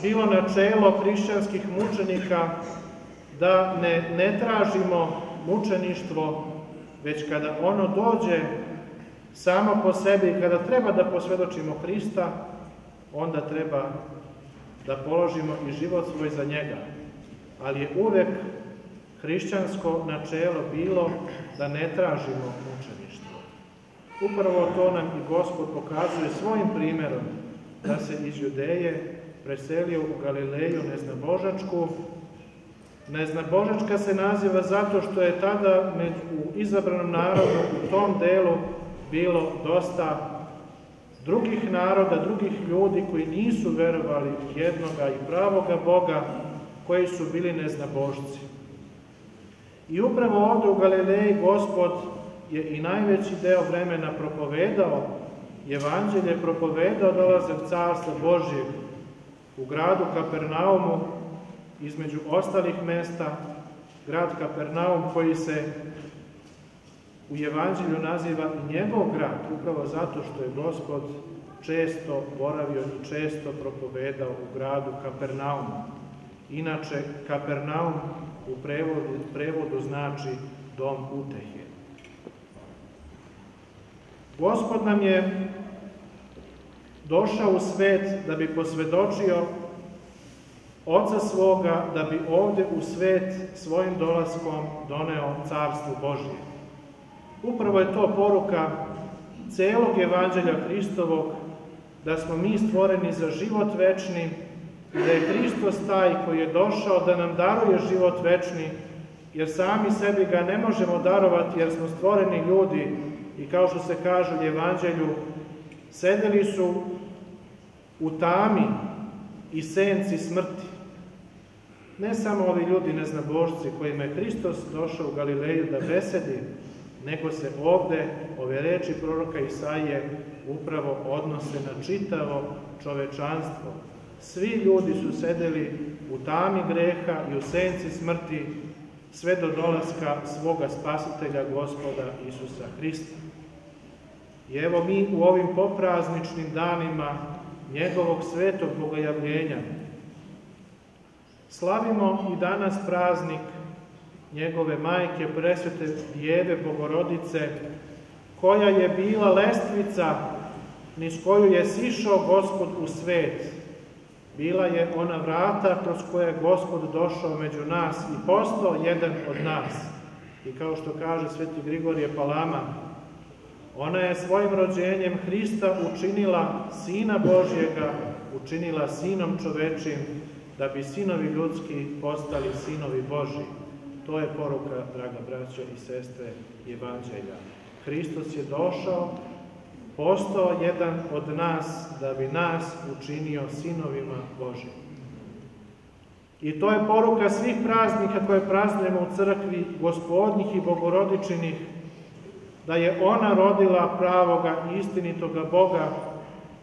bilo načelo hrišćanskih mučenika da ne tražimo mučeništvo, već kada ono dođe samo po sebi i kada treba da posvjedočimo Hrista, onda treba da položimo i život svoj za njega. Ali je uvek hrišćansko načelo bilo da ne tražimo mučeništvo. Upravo to nam i Gospod pokazuje svojim primjerom, da se iz Judeje preselio u Galileju Neznabožačku. Neznabožačka se naziva zato što je tada u izabranom narodu u tom delu bilo dosta drugih naroda, drugih ljudi koji nisu verovali u jednoga i pravoga Boga, koji su bili neznabožci. I upravo ovdje u Galileji Gospod je i najveći deo vremena propovedao evanđelje, propovedao dolazak Carstva Božjeg u gradu Kapernaumu, između ostalih mesta, grad Kapernaum koji se u evanđelju naziva i njegov grad, upravo zato što je Gospod često boravio i često propovedao u gradu Kapernaumu. Inače, Kapernaum u prevodu znači dom utehe. Gospod nam je došao u svet da bi posvjedočio Oca svoga, da bi ovdje u svet svojim dolaskom doneo Carstvo Božje. Upravo je to poruka celog evanđelja Hristovog, da smo mi stvoreni za život večni, da je Hristos taj koji je došao da nam daruje život večni, jer sami sebi ga ne možemo darovati, jer smo stvoreni ljudi i kao što se kaže u evanđelju, sedeli su u tami i senci smrti. Ne samo ovi ljudi neznabožci kojima je Hristos došao u Galileju da besedi, nego se ovde ove reči proroka Isaije upravo odnose na čitavo čovečanstvo. Svi ljudi su sedeli u tami greha i u senci smrti sve do dolaska svoga spasitelja Gospoda Isusa Hrista. I evo mi u ovim poprazničnim danima njegovog svetog bogojavljenja slavimo i danas praznik njegove majke presvete Djeve Bogorodice, koja je bila lestvica niz koju je sišao Gospod u svet. Bila je ona vrata kroz koje je Gospod došao među nas i postao jedan od nas. I kao što kaže sveti Grigorije Palama, ona je svojim rođenjem Hrista učinila Sina Božjega, učinila Sinom čovečim, da bi sinovi ljudski postali sinovi Božji. To je poruka, draga braćo i sestre, evanđelja. Hristos je došao, postao jedan od nas, da bi nas učinio sinovima Božjim. I to je poruka svih praznika koje praznujemo u crkvi, gospodnjih i bogorodičinih, da je ona rodila pravoga i istinitoga Boga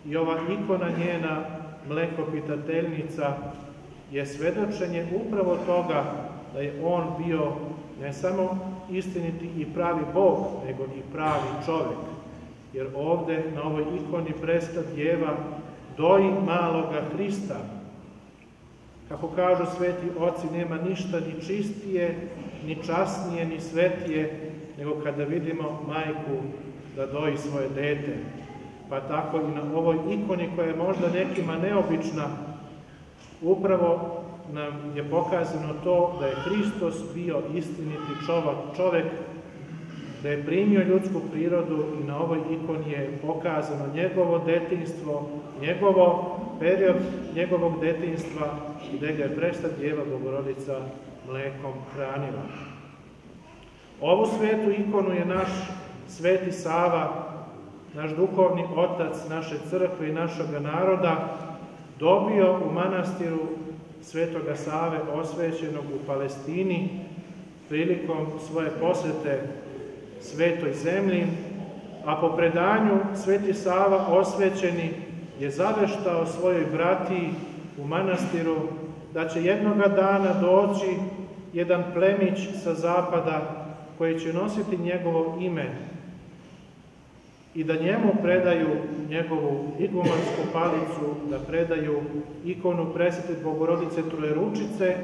i ova ikona njena, mlekopitateljnica, je svedočenje upravo toga da je on bio ne samo istiniti i pravi Bog, nego i pravi čovjek. Jer ovdje na ovoj ikoni presta Djeva doji maloga Hrista. Kako kažu sveti oci, nema ništa ni čistije, ni časnije, ni svetije, nego kada vidimo majku da doji svoje dete. Pa tako i na ovoj ikoni koja je možda nekima neobična, upravo nam je pokazano to da je Hristos bio istiniti čovek, da je primio ljudsku prirodu i na ovoj ikoni je pokazano njegovo detinjstvo, period njegovog detinjstva gde ga je presta Djeva Bogorodica mlekom hranila. Ovu svetu ikonu je naš sveti Sava, naš duhovni otac naše crkve i našega naroda, dobio u manastiru Svetoga Save osvećenog u Palestini prilikom svoje posete svetoj zemlji, a po predanju sveti Sava osvećeni je zaveštao svojoj bratiji u manastiru da će jednoga dana doći jedan plemić sa zapada koji će nositi njegovo ime. i da njemu predaju njegovu igumansku palicu, da predaju ikonu Presvete Bogorodice Trojeručice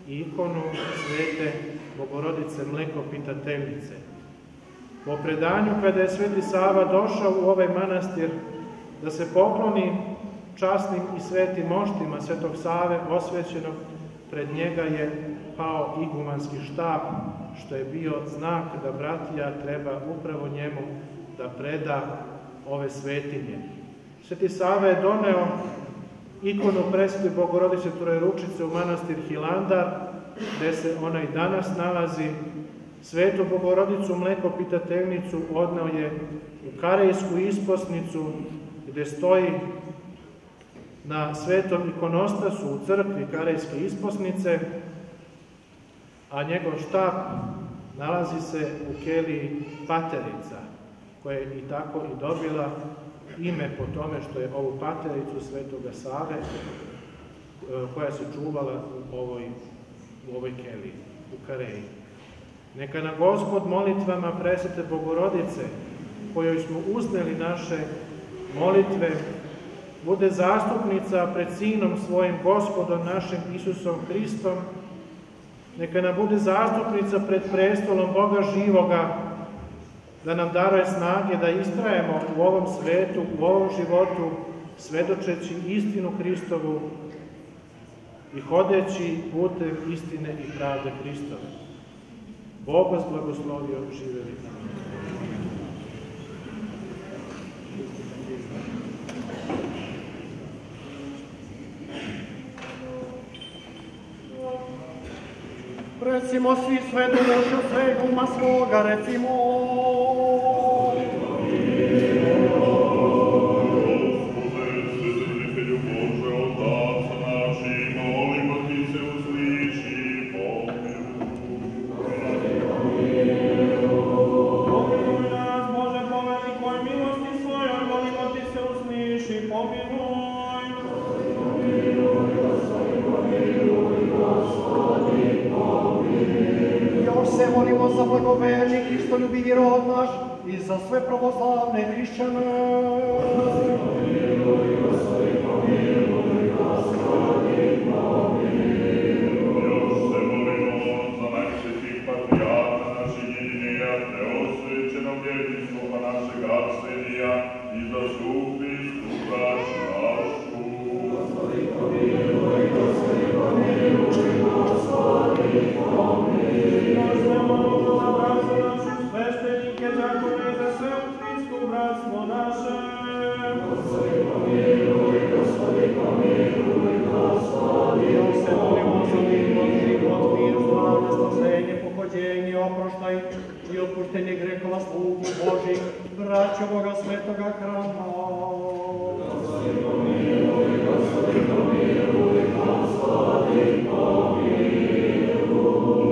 i ikonu Svete Bogorodice Mlekopitateljice. Po predanju, kada je Sveti Sava došao u ovaj manastir da se pokloni časnim i svetim moštima Svetog Save osvećenog, pred njega je pao igumanski štap, što je bio znak da bratija treba upravo njemu da preda ove svetinje. Sveti Sava je doneo ikonu Presvete Bogorodice Trojeručice u manastir Hilandar, gde se ona i danas nalazi. Svetu Bogorodicu Mlekopitateljnicu odneo je u Karejsku isposnicu, gde stoji na svetom ikonostasu u crkvi Karejske isposnice, a njegov štap nalazi se u keliji Paterica, koja je i tako i dobila ime po tome što je ovu Patericu Svetoga Save, koja se čuvala u ovoj keliji, u Kareji. Neka na Gospod molitvama Presvete Bogorodice, kojoj smo uzneli naše molitve, bude zastupnica pred Sinom svojim Gospodom našim Isusom Hristom, neka nam bude zastupnica pred prestolom Boga živoga, da nam daruje snage da istrajemo u ovom svetu, u ovom životu, svedočeći istinu Hristovu i hodeći putem istine i pravde Hristove. Bog vas blagoslovio, živeli nam. Recimo svi sve dušu, sve uma svoga, recimo. Molimo za blagoverni Hristoljubivi rod naš i za sve pravoslavne hrišćane. Još se molimo za najsvetih patrijata naših jedinija, te osvećenog jedinstva našeg Arsenija i za svu Hristu braću našu. Gospodi pomiluj, Gospodi pomiluj, Gospodi pomiluj. Oproštaj i otpuštenje grehova slugu Božih, braćo Boga svetoga hrama. Gospodi pomiluj, Gospodi pomiluj, Gospodi pomiluj.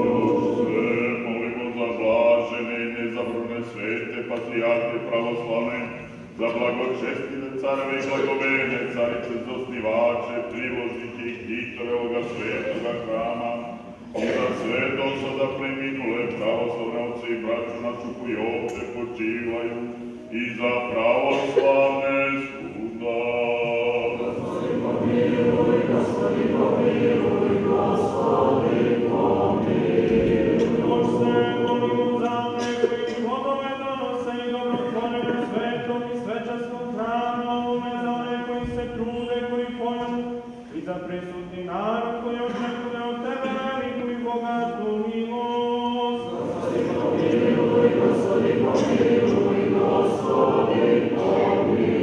Još se molimo za blažene i nezabrane svete patrijate pravoslavne, za blagočestine careve i blagovene carice, zasnivače, priložnike i ktitore ovoga svetoga hrama, i za sve do sada preminule pravoslavne oce i braću našu koji ovde počivaju, i za pravoslavne svuda. Gospodi pomiluj, Gospodi pomiluj, Gospodi pomiluj. Još se molimo za one koji plodove donose i dobrotvorenu svetom i svečanskom hranom, za one koji se trude, koji požu, i za prisutni narod koji očekuje od tebe bogatu milost. Gospodi pomiluj, Gospodi pomiluj, Gospodi pomiluj.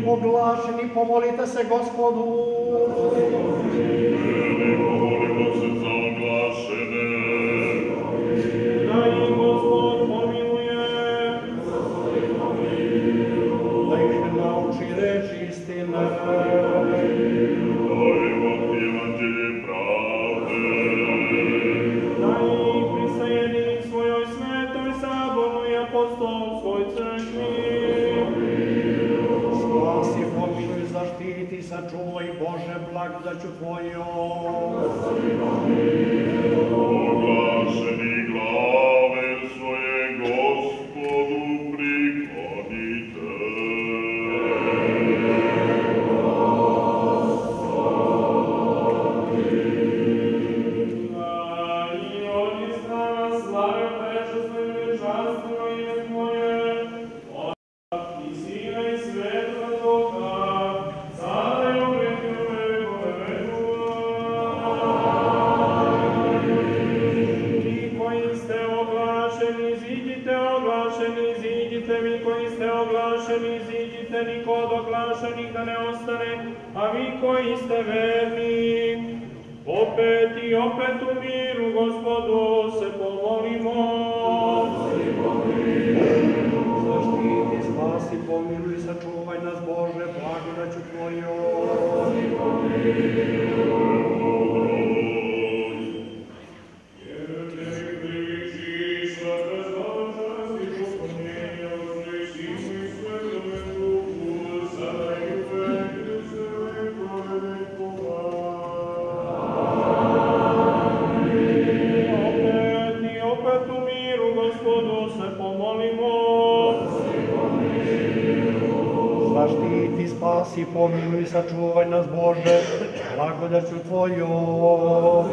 Oglašeni, pomolite se Gospodu. Da ih Gospod pomiluje. Da ih nauči reči istine. Da ih prisajedi svojoj svetoj sačuvaj Bože blagodaću Tvojom. Oglašeni glave svoje Gospodu priklonite. Niko od oglašenih da ne ostane, a vi koji ste verni, opet i opet u miru Gospodu se pomolimo. Zaštiti, spasi, pomiluj, sačuvaj nas Bože blagodaću Tvojom. Zaštiti, spasi, pomiluj, sačuvaj nas Bože blagodaću Tvojom.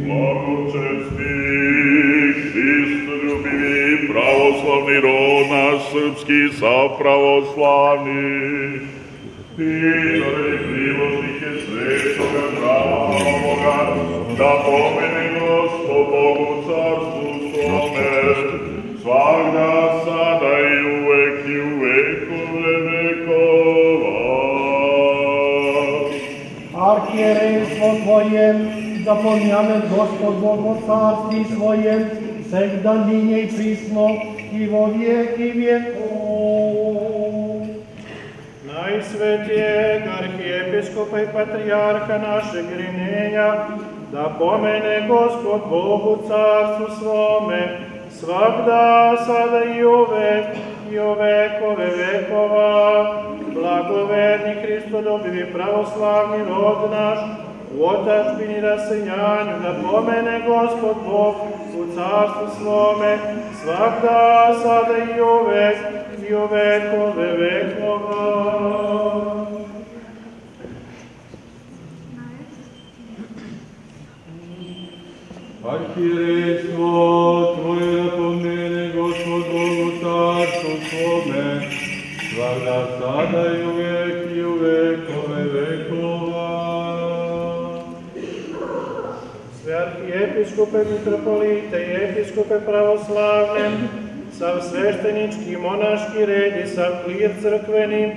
Blagočesti, Hristoljubivi, pravoslavni rod naš srpski sapravoslavni, Pidore i priložnike svetoga pravoga, da pomene Gospod Bogu carstvu svome, svagda, sada i uvek i u vekove vekova. Arhijerejstvo Tvoje, da pomjane Gospod Bog o carstvi svojem, segda ninje i prisno, i vo vijeki vjekov. Najsvetijeg arhijepiskopa i patrijarha našeg Irineja, da pomene Gospod Bog u carstvu svome, svagda, sada i uvek, i u vekove vekova. Blagoverni Hristodobivi pravoslavni rod naš, u otačbini rasejanju, da pomene Gospod Bog u carstvu svome, svagda, sada i uvek, i u vekove vekova. Arhijerejstvo Tvoje, da pomene Gospod Bog u carstvu svome, svagda, sada i u vekove vekova. Sve arhijepiskope, mitropolite i episkope pravoslavne, sav sveštenički i monaški red i sav klir crkveni,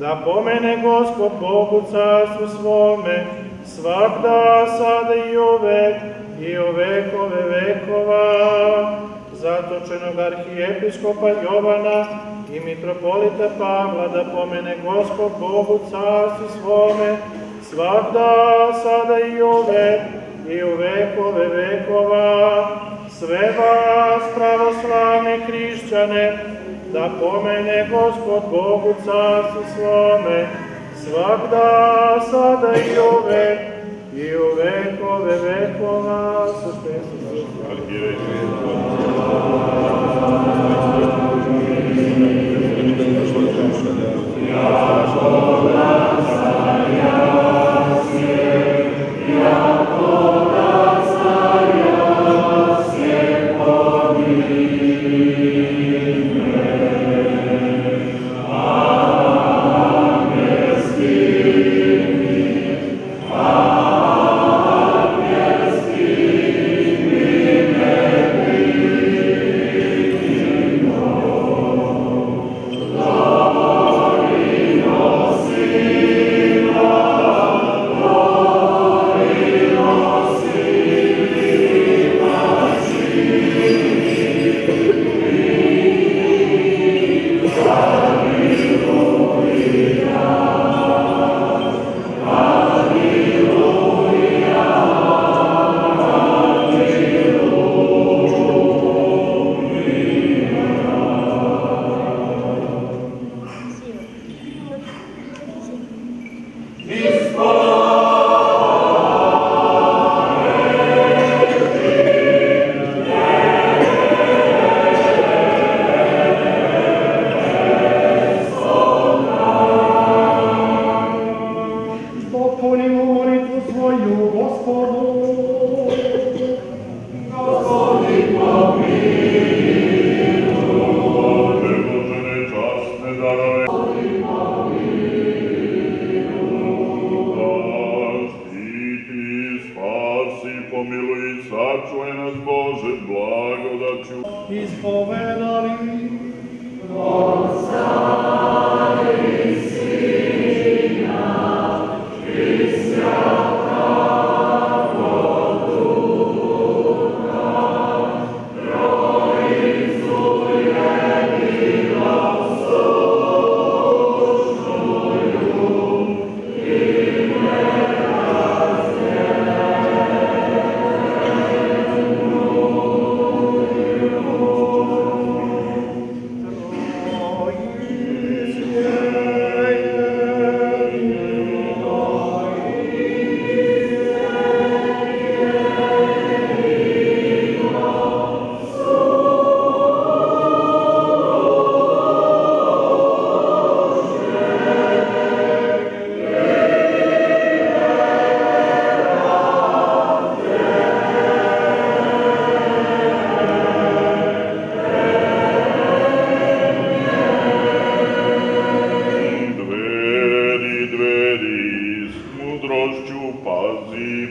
da pomene Gospod Bog u carstvu svome, svagda, sada i uvek, i u vekove vekova. Zatočenog arhijepiskopa Jovana i mitropolita Pavla, da pomene Gospod Bog u carstvu svome, svagda, sada i uvek, i u vekove vekova. Sve vas, pravoslavne hrišćane, da pomene Gospod Bog u carstvu svome, svagda, sada i uvek, i u vekove vekova.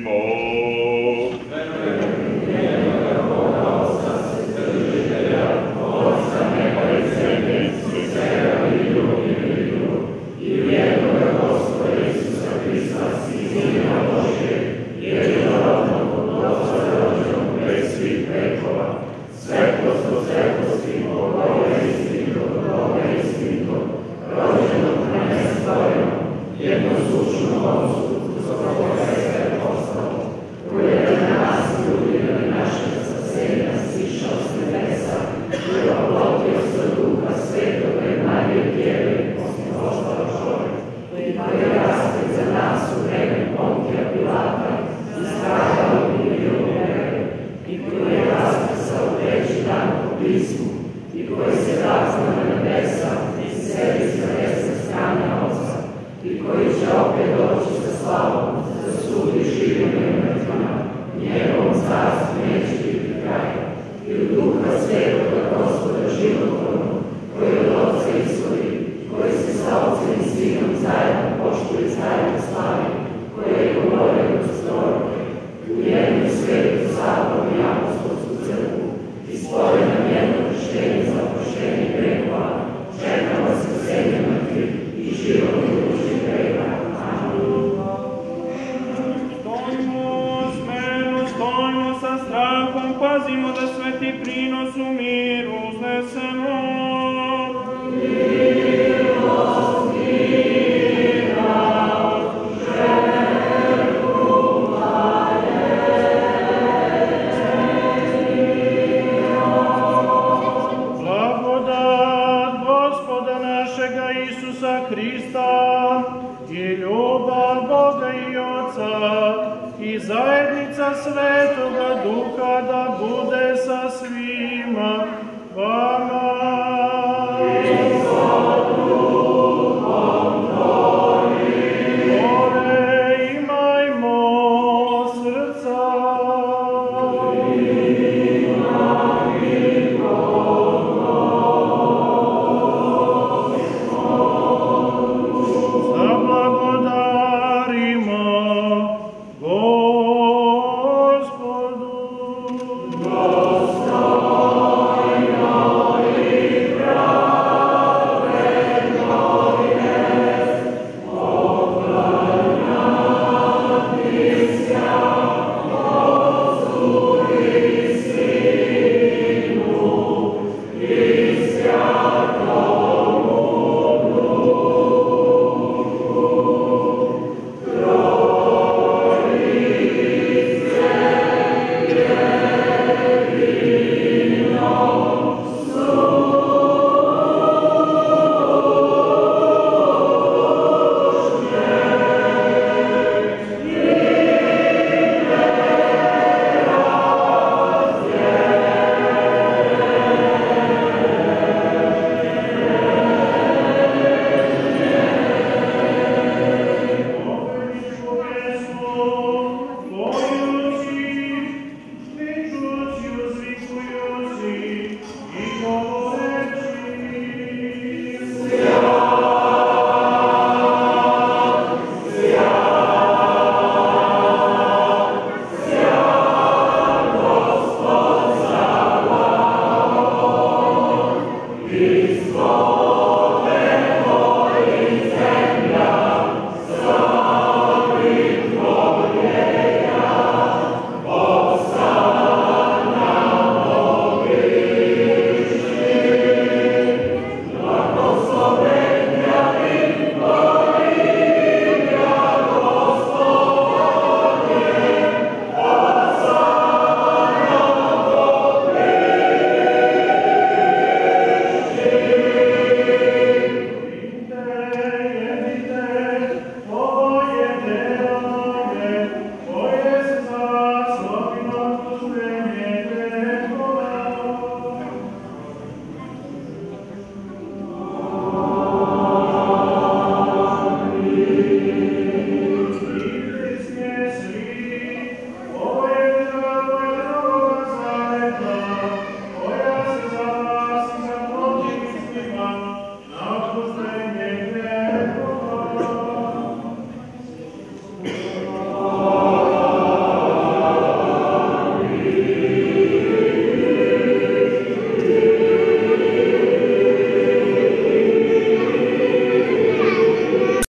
Bog. Oh